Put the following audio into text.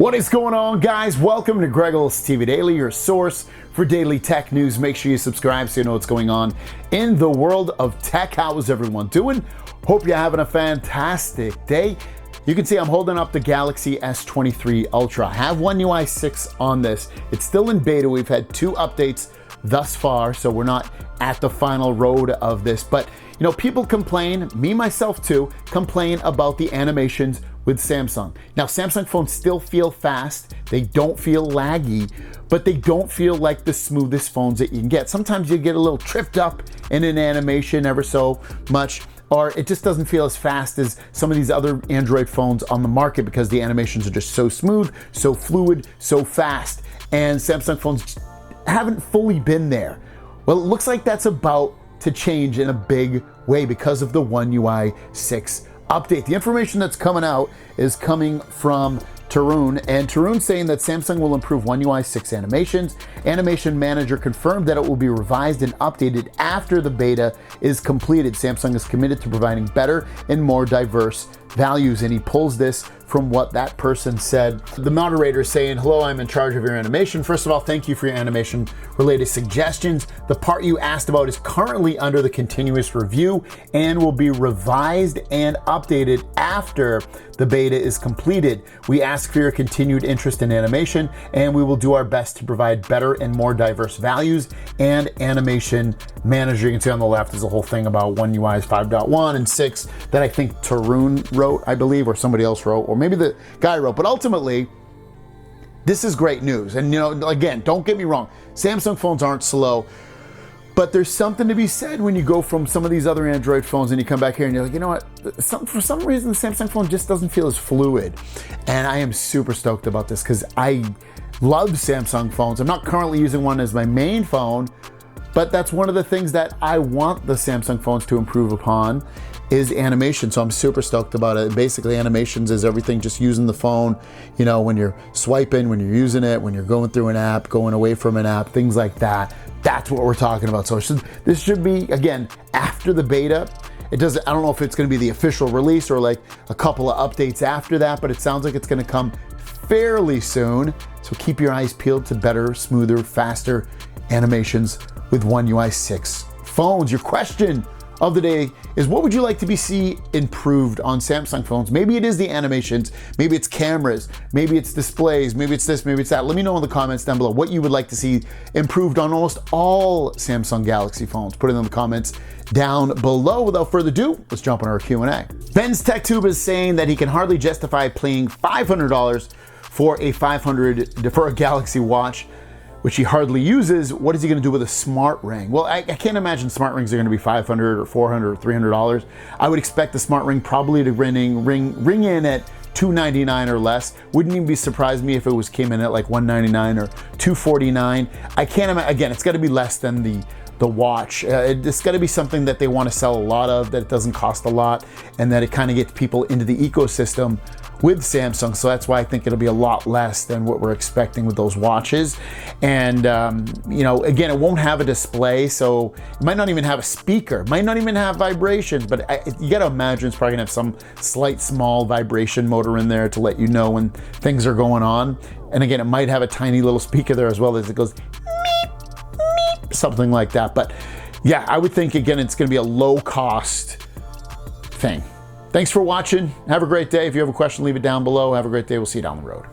What is going on, guys? Welcome to Greggles TV Daily, your source for daily tech news. Make sure you subscribe so you know what's going on in the world of tech. How is everyone doing? Hope you're having a fantastic day. You can see I'm holding up the Galaxy S23 Ultra. I have One UI 6 on this. It's still in beta. We've had 2 updates thus far, so we're not at the final road of this. But, you know, people complain, me myself too, complain about the animations with Samsung. Now, Samsung phones still feel fast. They don't feel laggy, but they don't feel like the smoothest phones that you can get. Sometimes you get a little tripped up in an animation ever so much, or it just doesn't feel as fast as some of these other Android phones on the market because the animations are just so smooth, so fluid, so fast. And Samsung phones haven't fully been there. Well, it looks like that's about to change in a big way because of the One UI 6 update. The information that's coming out is coming from Tarun, and Tarun saying that Samsung will improve One UI 6 animations. Animation Manager confirmed that it will be revised and updated after the beta is completed. Samsung is committed to providing better and more diverse values, and he pulls this from what that person said. The moderator is saying, hello, I'm in charge of your animation. First of all, thank you for your animation related suggestions. The part you asked about is currently under the continuous review and will be revised and updated after the beta is completed. We ask for your continued interest in animation, and we will do our best to provide better and more diverse values and Animation Manager. You can see on the left is a whole thing about One UI 5.1 and 6 that I think Tarun wrote, I believe, or somebody else wrote, or maybe the guy wrote. But ultimately, this is great news. And, you know, again, don't get me wrong, Samsung phones aren't slow, but there's something to be said when you go from some of these other Android phones and you come back here and you're like, you know what, for some reason the Samsung phone just doesn't feel as fluid. And I am super stoked about this because I love Samsung phones. I'm not currently using one as my main phone, but that's one of the things that I want the Samsung phones to improve upon is animation. So I'm super stoked about it. Basically, animations is everything, just using the phone, you know, when you're swiping, when you're using it, when you're going through an app, going away from an app, things like that. That's what we're talking about. So this should be, again, after the beta. I don't know if it's gonna be the official release or like a couple of updates after that, but it sounds like it's gonna come fairly soon. So keep your eyes peeled to better, smoother, faster animations with One UI 6 phones. Your question of the day is, what would you like to see improved on Samsung phones? Maybe it is the animations, maybe it's cameras, maybe it's displays, maybe it's this, maybe it's that. Let me know in the comments down below what you would like to see improved on almost all Samsung Galaxy phones. Put it in the comments down below. Without further ado, let's jump on our Q&A. Ben's TechTube is saying that he can hardly justify paying $500 for a Galaxy Watch, which he hardly uses. What is he gonna do with a smart ring? Well, I can't imagine smart rings are gonna be $500 or $400 or $300. I would expect the smart ring probably to ring in at $299 or less. Wouldn't even be surprised me if it came in at like $199 or $249. I can't imagine, again, it's gotta be less than the watch. It's gotta be something that they wanna sell a lot of, that it doesn't cost a lot, and that it kind of gets people into the ecosystem with Samsung. So that's why I think it'll be a lot less than what we're expecting with those watches. And you know, again, it won't have a display, so it might not even have a speaker, might not even have vibrations, but you gotta imagine it's probably gonna have some slight small vibration motor in there to let you know when things are going on. And again, it might have a tiny little speaker there as well as it goes meep, meep, something like that. But yeah, I would think, again, it's gonna be a low cost thing. Thanks for watching. Have a great day. If you have a question, leave it down below. Have a great day. We'll see you down the road.